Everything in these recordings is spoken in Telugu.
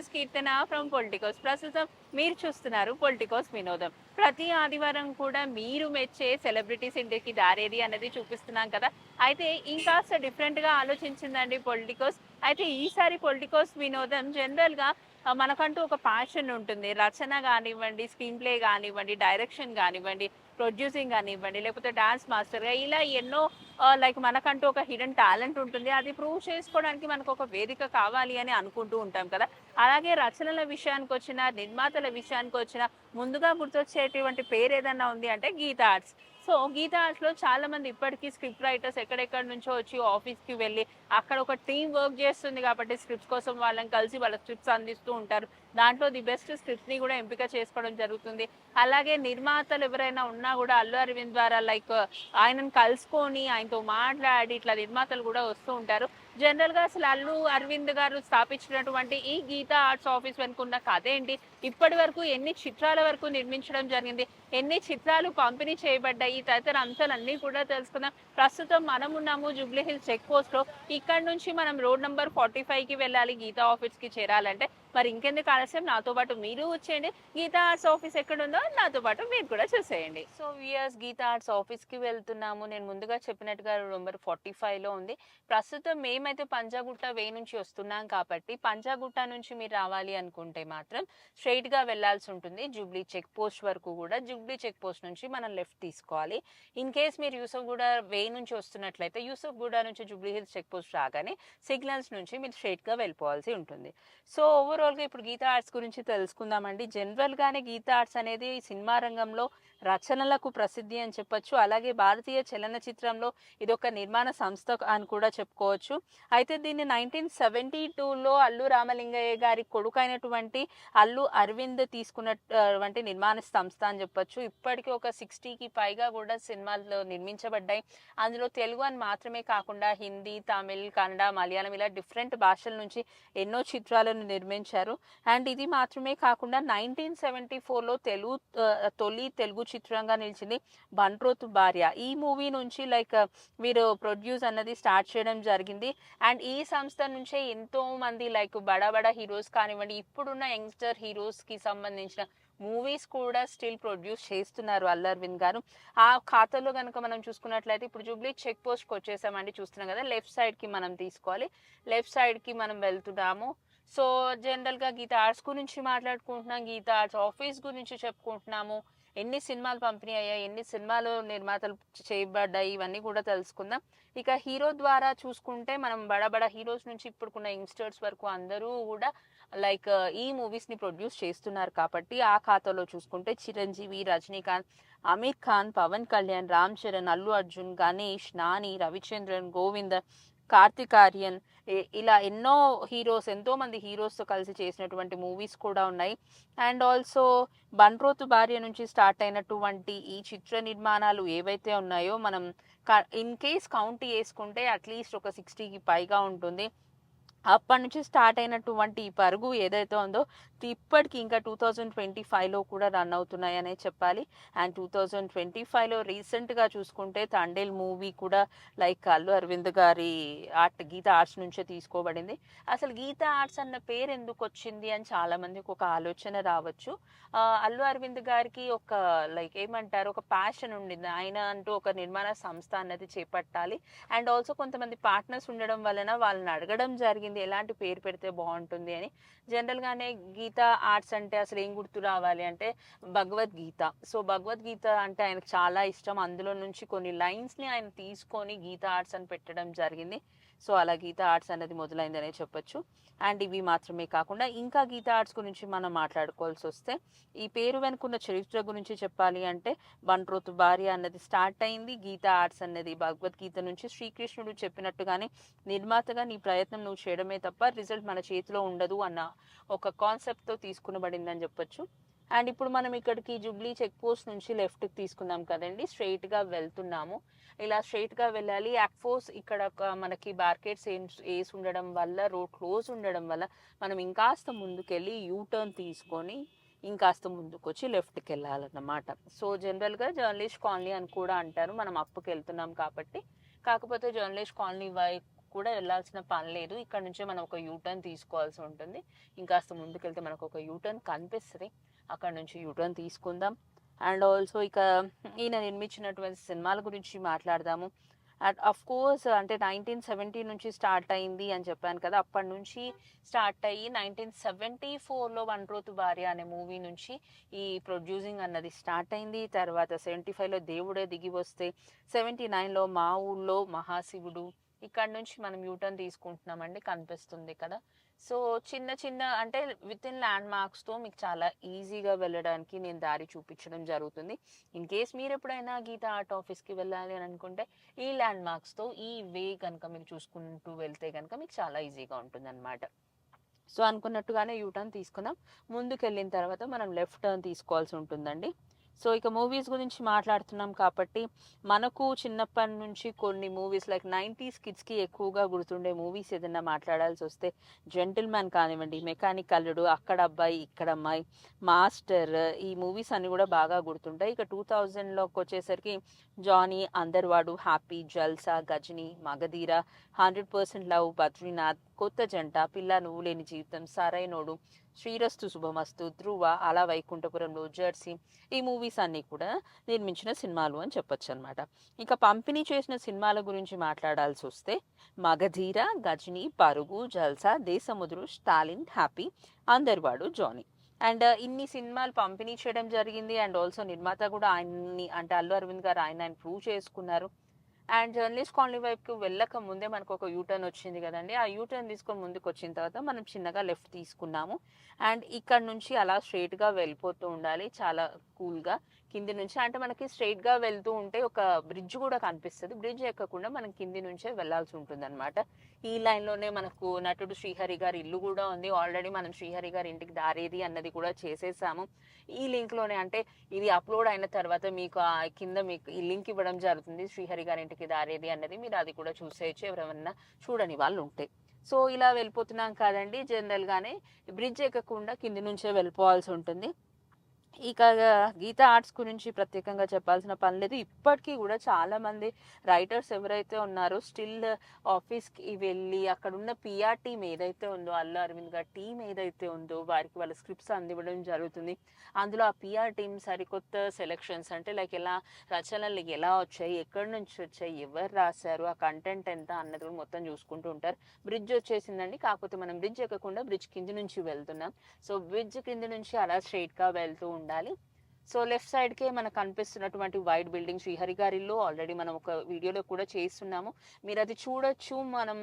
Is Keerthana from Politicos. ప్రస్తుతం మీరు చూస్తున్నారు పొలిటికోస్ వినోదం. ప్రతి ఆదివారం కూడా మీరు మెచ్చే సెలబ్రిటీస్ ఇంటికి దారేది అనేది చూపిస్తున్నాం కదా. అయితే ఇంకాస్త డిఫరెంట్గా ఆలోచించిందండి పొలిటికోస్. అయితే ఈసారి పొలిటికోస్ వినోదం జనరల్గా మనకంటూ ఒక ప్యాషన్ ఉంటుంది. రచన కానివ్వండి, స్క్రీన్ ప్లే కానివ్వండి, డైరెక్షన్ కానివ్వండి, ప్రొడ్యూసింగ్ కానివ్వండి, లేకపోతే డాన్స్ మాస్టర్గా ఇలా ఎన్నో లైక్ మనకంటూ ఒక హిడెన్ టాలెంట్ ఉంటుంది. అది ప్రూవ్ చేసుకోవడానికి మనకు ఒక వేదిక కావాలి అని అనుకుంటూ ఉంటాం కదా. అలాగే రచనల విషయానికొచ్చినా, నిర్మాతల విషయానికొచ్చినా ముందుగా గుర్తొచ్చేటువంటి పేరు ఏదన్నా ఉంది అంటే గీతా ఆర్ట్స్. సో గీతా ఆర్ట్స్‌లో చాలామంది ఇప్పటికీ స్క్రిప్ట్ రైటర్స్ ఎక్కడెక్కడి నుంచో వచ్చి ఆఫీస్‌కి వెళ్ళి అక్కడ ఒక టీమ్ వర్క్ చేస్తుంది కాబట్టి స్క్రిప్ట్స్ కోసం వాళ్ళని కలిసి వాళ్ళ స్క్రిప్ట్స్ అందిస్తూ ఉంటారు. దాంట్లో ది బెస్ట్ స్క్రిప్ట్‌ని కూడా ఎంపిక చేసుకోవడం జరుగుతుంది. అలాగే నిర్మాతలు ఎవరైనా ఉన్నా కూడా అల్లు అరవింద్ ద్వారా లైక్ ఆయనను కలుసుకొని ఆయనతో మాట్లాడి ఇట్లా నిర్మాతలు కూడా వస్తూ ఉంటారు. జనరల్‌గా అసలు అల్లు అరవింద్ గారు స్థాపించినటువంటి ఈ గీతా ఆర్ట్స్ ఆఫీస్ వెనుకున్న కథ ఏంటి? ఇప్పటి వరకు ఎన్ని చిత్రాల వరకు నిర్మించడం జరిగింది? ఎన్ని చిత్రాలు పంపిణీ చేయబడ్డాయి? తదితర అంశాలన్నీ కూడా తెలుసుకుందాం. ప్రస్తుతం మనం ఉన్నాము జూబ్లీ హిల్స్ చెక్ పోస్ట్‌లో. ఇక్కడ నుంచి మనం రోడ్ నంబర్ 45కి వెళ్ళాలి గీతా ఆఫీస్‌కి చేరాలంటే. మరి ఇంకెందుకు ఆలస్యం, నాతో పాటు మీరు వచ్చేయండి. గీతా ఆర్ట్స్ ఆఫీస్ ఎక్కడుందో నాతో పాటు మీరు కూడా చూసేయండి. సో వియర్స్, గీతా ఆర్ట్స్ ఆఫీస్‌కి వెళ్తున్నాము. నేను ముందుగా చెప్పినట్టుగా నంబర్ 45లో ఉంది. ప్రస్తుతం మేమైతే పంజాగుట్ట వే నుంచి వస్తున్నాం కాబట్టి పంజాగుట్ట నుంచి మీరు రావాలి అనుకుంటే మాత్రం స్ట్రైట్‌గా వెళ్ళాల్సి ఉంటుంది. జూబ్లీ చెక్ పోస్ట్ వరకు కూడా. జూబ్లీ చెక్ పోస్ట్ నుంచి మనం లెఫ్ట్ తీసుకోవాలి. ఇన్ కేస్ మీరు యూసఫ్గూడ వే నుంచి వస్తున్నట్లయితే యూసఫ్గూడ నుంచి జూబ్లీ హిల్స్ చెక్ పోస్ట్ రాగానే సిగ్నల్స్ నుంచి మీరు స్ట్రైట్‌గా వెళ్ళిపోవాల్సి ఉంటుంది. సో ఓవరాల్‌గా ఇప్పుడు గీతా ఆర్ట్స్ గురించి తెలుసుకుందామండి. జనరల్‌గానే గీతా ఆర్ట్స్ అనేది సినిమా రంగంలో రచనలకు ప్రసిద్ధి అని చెప్పొచ్చు. అలాగే భారతీయ చలనచిత్రంలో ఇదొక నిర్మాణ సంస్థ అని కూడా చెప్పుకోవచ్చు. అయితే దీన్ని 1972లో అల్లు రామలింగయ్య గారి కొడుకైనటువంటి అల్లు అరవింద్ తీసుకున్నటువంటి నిర్మాణ సంస్థ అని చెప్పొచ్చు. ఇప్పటికీ ఒక 60కి పైగా కూడా సినిమాలు నిర్మించబడ్డాయి. అందులో తెలుగు అని మాత్రమే కాకుండా హిందీ, తమిళ్, కన్నడ, మలయాళం ఇలా డిఫరెంట్ భాషల నుంచి ఎన్నో చిత్రాలను నిర్మించారు. అండ్ ఇది మాత్రమే కాకుండా 1974లో తొలి తెలుగు చిత్రంగా నిలిచింది బంట్రోతు భార్య. ఈ మూవీ నుంచి లైక్ వీరు ప్రొడ్యూస్ అన్నది స్టార్ట్ చేయడం జరిగింది. అండ్ ఈ సంస్థ నుంచే ఎంతో మంది లైక్ బడా హీరోస్ కానివ్వండి, ఇప్పుడున్న యంగ్స్టర్ హీరోస్కి సంబంధించిన మూవీస్ కూడా స్టిల్ ప్రొడ్యూస్ చేస్తున్నారు అల్లు అరవింద్ గారు. ఆ ఖాతాలో కనుక మనం చూసుకున్నట్లయితే ఇప్పుడు జూబ్లీ చెక్ పోస్ట్కి వచ్చేసామండి. చూస్తున్నాం కదా, లెఫ్ట్ సైడ్కి మనం తీసుకోవాలి. లెఫ్ట్ సైడ్కి మనం వెళ్తున్నాము. సో జనరల్గా గీతా ఆర్ట్స్ గురించి మాట్లాడుకుంటున్నాం, గీతా ఆర్ట్స్ ఆఫీస్ గురించి చెప్పుకుంటున్నాము. ఎన్ని సినిమాలు పంపిణీ అయ్యాయి, ఎన్ని సినిమాలు నిర్మాతలు చేయబడ్డాయి, ఇవన్నీ కూడా తెలుసుకుందాం. ఇక హీరో ద్వారా చూసుకుంటే మనం బడా హీరోస్ నుంచి ఇప్పుడుకున్న యంగ్స్టర్స్ వరకు అందరూ కూడా లైక్ ఈ మూవీస్ని ప్రొడ్యూస్ చేస్తున్నారు కాబట్టి ఆ ఖాతాలో చూసుకుంటే చిరంజీవి, రజనీకాంత్, అమీర్ ఖాన్, పవన్ కళ్యాణ్, రామ్ చరణ్, అల్లు అర్జున్, గణేష్, నాని, రవిచంద్రన్, గోవింద్, కార్తిక్ ఆర్యన్ ఇలా ఎంతో మంది హీరోస్తో కలిసి చేసినటువంటి మూవీస్ కూడా ఉన్నాయి. అండ్ ఆల్సో బంట్రోతు భార్య నుంచి స్టార్ట్ అయినటువంటి ఈ చిత్ర నిర్మాణాలు ఏవైతే ఉన్నాయో మనం ఇన్ కేస్ కౌంట్ చేసుకుంటే అట్లీస్ట్ ఒక 60కి పైగా ఉంటుంది. అప్పటి నుంచి స్టార్ట్ అయినటువంటి ఈ పరుగు ఏదైతే ఉందో ఇప్పటికి ఇంకా 2025లో కూడా రన్ అవుతున్నాయనే చెప్పాలి. అండ్ 2025లో రీసెంట్గా చూసుకుంటే తండేల్ మూవీ కూడా లైక్ అల్లు అరవింద్ గారి గీతా ఆర్ట్స్ నుంచే తీసుకోబడింది. అసలు గీతా ఆర్ట్స్ అన్న పేరు ఎందుకు వచ్చింది అని చాలా మందికి ఒక ఆలోచన రావచ్చు. అల్లు అరవింద్ గారికి ఒక లైక్ ఏమంటారు, ఒక ప్యాషన్ ఉండింది. ఆయన అంటూ ఒక నిర్మాణ సంస్థ అన్నది చేపట్టాలి. అండ్ ఆల్సో కొంతమంది పార్ట్నర్స్ ఉండడం వలన వాళ్ళని అడగడం జరిగింది ఎలాంటి పేరు పెడితే బాగుంటుంది అని. జనరల్గానే గీతా ఆర్ట్స్ అంటే అసలు ఏం గుర్తు రావాలి అంటే భగవద్గీత. సో భగవద్గీత అంటే ఆయనకు చాలా ఇష్టం. అందులో నుంచి కొన్ని లైన్స్ని ఆయన తీసుకొని గీతా ఆర్ట్స్ అని పెట్టడం జరిగింది. సో అలా గీతా ఆర్ట్స్ అనేది మొదలైందనే చెప్పొచ్చు. అండ్ ఇవి మాత్రమే కాకుండా ఇంకా గీతా ఆర్ట్స్ గురించి మనం మాట్లాడుకోవాల్సి వస్తే ఈ పేరు వెనుకున్న చరిత్ర గురించి చెప్పాలి అంటే బంట్రోతు భార్య అన్నది స్టార్ట్ అయింది. గీతా ఆర్ట్స్ అన్నది భగవద్గీత నుంచి శ్రీకృష్ణుడు చెప్పినట్టుగానే నిర్మాతగా నీ ప్రయత్నం నువ్వు చేయడమే తప్ప రిజల్ట్ మన చేతిలో ఉండదు అన్న ఒక కాన్సెప్ట్తో తీసుకునబడిందని చెప్పొచ్చు. అండ్ ఇప్పుడు మనం ఇక్కడికి జూబ్లీ చెక్ పోస్ట్ నుంచి లెఫ్ట్కి తీసుకున్నాం కదండి, స్ట్రైట్గా వెళ్తున్నాము. ఇలా స్ట్రైట్గా వెళ్ళాలి. యాక్ఫోర్స్ ఇక్కడ మనకి బార్కెట్స్ వేసి ఉండడం వల్ల, రోడ్ క్లోజ్ ఉండడం వల్ల మనం ఇంకాస్త ముందుకెళ్ళి యూటర్న్ తీసుకొని ఇంకాస్త ముందుకు వచ్చి లెఫ్ట్కి వెళ్ళాలన్నమాట. సో జనరల్గా జర్నలిస్ట్ కాలనీ అని కూడా అంటారు, మనం అప్పుకి వెళ్తున్నాం కాబట్టి. కాకపోతే జర్నలిస్ట్ కాలనీ కూడా వెళ్ళాల్సిన పని లేదు. ఇక్కడ నుంచే మనం ఒక యూటర్న్ తీసుకోవాల్సి ఉంటుంది. ఇంకాస్త ముందుకెళ్తే మనకు ఒక యూటర్న్ కనిపిస్తుంది, అక్కడ నుంచి యూటర్న్ తీసుకుందాం. అండ్ ఆల్సో ఇక ఈయన నిర్మించినటువంటి సినిమాల గురించి మాట్లాడదాము. అండ్ అఫ్ కోర్స్ అంటే 1970 నుంచి స్టార్ట్ అయింది అని చెప్పాను కదా, అప్పటి నుంచి స్టార్ట్ అయ్యి 1974లో వన్ రోతు భార్య అనే మూవీ నుంచి ఈ ప్రొడ్యూసింగ్ అన్నది స్టార్ట్ అయింది. తర్వాత 75లో దేవుడే దిగి వస్తే, 79లో మా ఊళ్ళో మహాశివుడు, ఇక్కడ నుంచి మనం యూటర్న్ తీసుకుంటున్నామండి, కనిపిస్తుంది కదా. సో చిన్న చిన్న అంటే విత్ ఇన్ ల్యాండ్ మార్క్స్తో మీకు చాలా ఈజీగా వెళ్ళడానికి నేను దారి చూపించడం జరుగుతుంది. ఇన్ కేస్ మీరు ఎప్పుడైనా గీతా ఆర్ట్ ఆఫీస్కి వెళ్ళాలి అని అనుకుంటే ఈ ల్యాండ్ మార్క్స్తో ఈ వే కనుక మీరు చూసుకుంటూ వెళ్తే కనుక మీకు చాలా ఈజీగా ఉంటుంది అనమాట. సో అనుకున్నట్టుగానే యూటర్న్ తీసుకుందాం. ముందుకు వెళ్ళిన తర్వాత మనం లెఫ్ట్ టర్న్ తీసుకోవాల్సి ఉంటుందండి. సో ఇక మూవీస్ గురించి మాట్లాడుతున్నాం కాబట్టి మనకు చిన్నప్పటి నుంచి కొన్ని మూవీస్ లైక్ 90s కిడ్స్కి ఎక్కువగా గుర్తుండే మూవీస్ ఏదైనా మాట్లాడాల్సి వస్తే జెంటిల్మ్యాన్ కానివ్వండి, మెకానిక్ అల్లుడు, అక్కడ అబ్బాయి ఇక్కడ అమ్మాయి, మాస్టర్, ఈ మూవీస్ అన్ని కూడా బాగా గుర్తుంటాయి. ఇక 2000లోకి వచ్చేసరికి జానీ, అందర్వాడు, హ్యాపీ, జల్సా, గజనీ, మగధీర, 100% లవ్, బద్రీనాథ్, కొత్త జంట, పిల్ల నువ్వు లేని జీవితం, సరైనోడు, శ్రీరస్తు శుభమస్తు, ధ్రువ, అలా వైకుంఠపురంలో, జెర్సీ, ఈ మూవీస్ అన్నీ కూడా నిర్మించిన సినిమాలు అని చెప్పొచ్చు అనమాట. ఇక పంపిణీ చేసిన సినిమాల గురించి మాట్లాడాల్సి వస్తే Magadheera, Ghajini, Parugu, Jalsa, Desamuduru, Stalin, Happy, Andarivadu, Johnny. And ఇన్ని సినిమాలు పంపిణీ చేయడం జరిగింది. అండ్ ఆల్సో నిర్మాత కూడా ఆయన్ని అంటే అల్లు అరవింద్ గారు ఆయన ప్రూవ్ చేసుకున్నారు. అండ్ జర్నలిస్ట్ కాలనీ వైపుకి వెళ్ళక ముందే మనకు ఒక యూటర్న్ వచ్చింది కదండి, ఆ యూటర్న్ తీసుకొని ముందుకు వచ్చిన తర్వాత మనం చిన్నగా లెఫ్ట్ తీసుకున్నాము. అండ్ ఇక్కడ నుంచి అలా స్ట్రైట్గా వెళ్ళిపోతూ ఉండాలి, చాలా కూల్గా కింది నుంచి. అంటే మనకి స్ట్రైట్గా వెళ్తూ ఉంటే ఒక బ్రిడ్జ్ కూడా కనిపిస్తుంది, బ్రిడ్జ్ ఎక్కకుండా మనం కింది నుంచే వెళ్ళాల్సి ఉంటుంది అనమాట. ఈ లైన్లోనే మనకు నటుడు శ్రీహరి గారి ఇల్లు కూడా ఉంది. ఆల్రెడీ మనం శ్రీహరి గారి ఇంటికి దారేది అన్నది కూడా చేసేసాము. ఈ లింక్లోనే అంటే ఇది అప్లోడ్ అయిన తర్వాత మీకు కింద మీకు ఈ లింక్ ఇవ్వడం జరుగుతుంది, శ్రీహరి గారి ఇంటికి దారేది అన్నది, మీరు అది కూడా చూసేయచ్చు ఎవరైనా చూడని వాళ్ళు ఉంటే. సో ఇలా వెళ్ళిపోతున్నాం కాదండి, జనరల్గానే బ్రిడ్జ్ ఎక్కకుండా కింది నుంచే వెళ్ళిపోవాల్సి ఉంటుంది. ఇక గీతా ఆర్ట్స్ గురించి ప్రత్యేకంగా చెప్పాల్సిన పని లేదు. ఇప్పటికీ కూడా చాలామంది రైటర్స్ ఎవరైతే ఉన్నారో స్టిల్ ఆఫీస్కి వెళ్ళి అక్కడ ఉన్న పిఆర్ టీమ్ ఏదైతే ఉందో, అల్లు అరవింద్ గారి టీం ఏదైతే ఉందో వారికి వాళ్ళ స్క్రిప్ట్స్ అందివ్వడం జరుగుతుంది. అందులో ఆ పిఆర్ టీమ్ సరికొత్త సెలెక్షన్స్ అంటే లైక్ ఎలా రచనలు ఎలా వచ్చాయి, ఎక్కడి నుంచి వచ్చాయి, ఎవరు రాశారు, ఆ కంటెంట్ ఎంత అన్నది కూడా మొత్తం చూసుకుంటూ ఉంటారు. బ్రిడ్జ్ వచ్చేసిందండి, కాకపోతే మనం బ్రిడ్జ్ ఎక్కకుండా బ్రిడ్జ్ కింది నుంచి వెళ్తున్నాం. సో బ్రిడ్జ్ కింది నుంచి అలా స్ట్రైట్గా వెళ్తూ ఉండాలి. సో లెఫ్ట్ సైడ్కే మనకు కనిపిస్తున్నటువంటి వైట్ బిల్డింగ్ శ్రీహరి గారి ఇల్లు. ఆల్రెడీ మనం ఒక వీడియోలో కూడా చేస్తున్నాము, మీరు అది చూడొచ్చు. మనం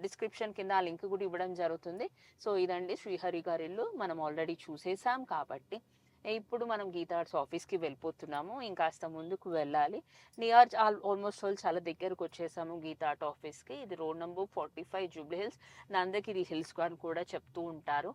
డిస్క్రిప్షన్ కింద ఆ లింక్ కూడా ఇవ్వడం జరుగుతుంది. సో ఇదండి శ్రీహరి గారి ఇల్లు, మనం ఆల్రెడీ చూసేసాం కాబట్టి ఇప్పుడు మనం గీతా ఆర్ట్స్ ఆఫీస్కి వెళ్ళిపోతున్నాము. ఇంకాస్త ముందుకు వెళ్ళాలి, నియర్ ఆల్మోస్ట్ చాలా దగ్గరకు వచ్చేసాము గీతా ఆర్ట్ ఆఫీస్కి. ఇది road number 45 Jubilee hills, Nandagiri hills అని కూడా చెప్తూ ఉంటారు.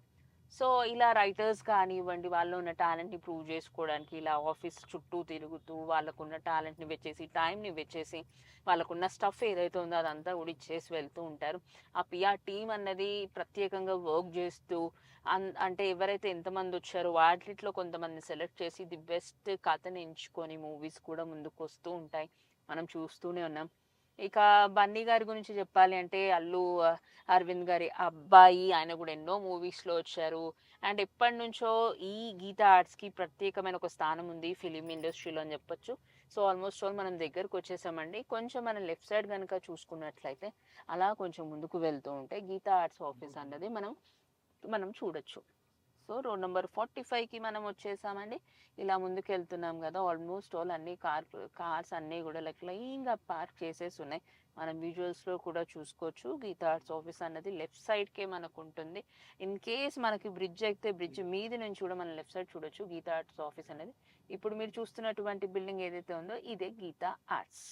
సో ఇలా రైటర్స్ కానివ్వండి, వాళ్ళు ఉన్న టాలెంట్ని ప్రూవ్ చేసుకోవడానికి ఇలా ఆఫీస్ చుట్టూ తిరుగుతూ వాళ్ళకున్న టాలెంట్ని వెచ్చేసి, టైంని వెచ్చేసి, వాళ్ళకున్న స్టఫ్ ఏదైతే ఉందో అదంతా కూడా ఇచ్చేసి వెళ్తూ ఉంటారు. ఆ పిఆర్ టీం అన్నది ప్రత్యేకంగా వర్క్ చేస్తూ అంటే ఎవరైతే ఎంతమంది వచ్చారో వాటిలో కొంతమంది సెలెక్ట్ చేసి ది బెస్ట్ కథని ఎంచుకొని మూవీస్ కూడా ముందుకు వస్తూ ఉంటాయి, మనం చూస్తూనే ఉన్నాం. ఇక బన్నీ గారి గురించి చెప్పాలి అంటే అల్లు అరవింద్ గారి అబ్బాయి, ఆయన కూడా ఎన్నో మూవీస్లో వచ్చారు. అండ్ ఎప్పటి నుంచో ఈ గీతా ఆర్ట్స్కి ప్రత్యేకమైన ఒక స్థానం ఉంది ఫిలిం ఇండస్ట్రీలో అని చెప్పొచ్చు. సో ఆల్మోస్ట్ మనం దగ్గరకు వచ్చేసామండి. కొంచెం మనం లెఫ్ట్ సైడ్ కనుక చూసుకున్నట్లయితే అలా కొంచెం ముందుకు వెళ్తూ ఉంటే గీతా ఆర్ట్స్ ఆఫీస్ అన్నది మనం చూడొచ్చు. సో రోడ్ నెంబర్ 45కి మనం వచ్చేసామండి. ఇలా ముందుకు వెళ్తున్నాం కదా, ఆల్మోస్ట్ అన్ని కార్స్ అన్నీ కూడా లైక్ లైన్గా పార్క్ చేసేసి ఉన్నాయి. మనం విజువల్స్లో కూడా చూసుకోవచ్చు. గీతా ఆర్ట్స్ ఆఫీస్ అన్నది లెఫ్ట్ సైడ్కే మనకు ఉంటుంది. ఇన్ కేస్ మనకి బ్రిడ్జ్ ఎక్కితే బ్రిడ్జ్ మీది నుంచి కూడా మనం లెఫ్ట్ సైడ్ చూడొచ్చు గీతా ఆర్ట్స్ ఆఫీస్ అనేది. ఇప్పుడు మీరు చూస్తున్నటువంటి బిల్డింగ్ ఏదైతే ఉందో ఇదే గీతా ఆర్ట్స్.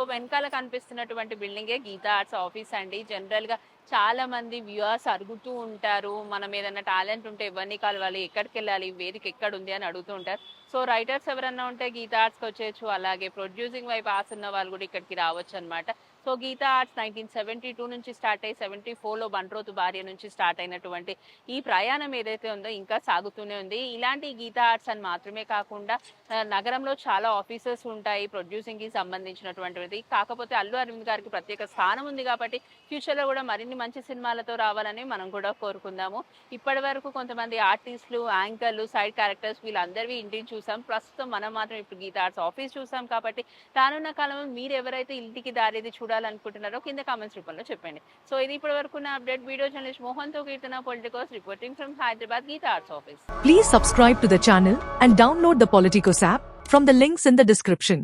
వెనకాల కనిపిస్తున్నటువంటి బిల్డింగే గీతా ఆర్ట్స్ ఆఫీస్ అండి. జనరల్గా చాలా మంది వ్యూవర్స్ అడుగుతూ ఉంటారు, మనం ఏదైనా టాలెంట్ ఉంటే ఎవరిని కలవాలి, ఎక్కడికి వెళ్ళాలి, వేదిక ఎక్కడ ఉంది అని అడుగుతూ ఉంటారు. సో రైటర్స్ ఎవరన్నా ఉంటే గీతా ఆర్ట్స్కి వచ్చేయచ్చు, అలాగే ప్రొడ్యూసింగ్ వైపు ఆశ ఉన్న వాళ్ళు కూడా ఇక్కడికి రావచ్చు అనమాట. సో గీతా ఆర్ట్స్ 1972 నుంచి స్టార్ట్ అయ్యి 74లో బంట్రోతు భార్య నుంచి స్టార్ట్ అయినటువంటి ఈ ప్రయాణం ఏదైతే ఉందో ఇంకా సాగుతూనే ఉంది. ఇలాంటి గీతా ఆర్ట్స్ అని మాత్రమే కాకుండా నగరంలో చాలా ఆఫీసెస్ ఉంటాయి ప్రొడ్యూసింగ్ కి సంబంధించినటువంటిది. కాకపోతే అల్లు అరవింద్ గారికి ప్రత్యేక స్థానం ఉంది కాబట్టి ఫ్యూచర్ లో కూడా మరిన్ని మంచి సినిమాలతో రావాలని మనం కూడా కోరుకుందాము. ఇప్పటి వరకు కొంతమంది ఆర్టిస్టులు, యాంకర్లు, సైడ్ క్యారెక్టర్స్ వీళ్ళందరివి ఇంటిని చూసాం. ప్రస్తుతం మనం మాత్రం ఇప్పుడు గీతా ఆర్ట్స్ ఆఫీస్ చూసాం కాబట్టి రానున్న కాలంలో మీరు ఎవరైతే ఇంటికి దారేది చూడాలనుకుంటున్నారో కింద కామెంట్స్ రూపంలో చెప్పండి. సో ఇది ఇప్పటి వరకు నా అప్డేట్. వీడియో జర్నలిస్ట్ మోహన్ తో Keerthana, Politicos reporting from Hyderabad, Geetha Arts office. Please subscribe to the channel and download the Politicos app from the links in the description.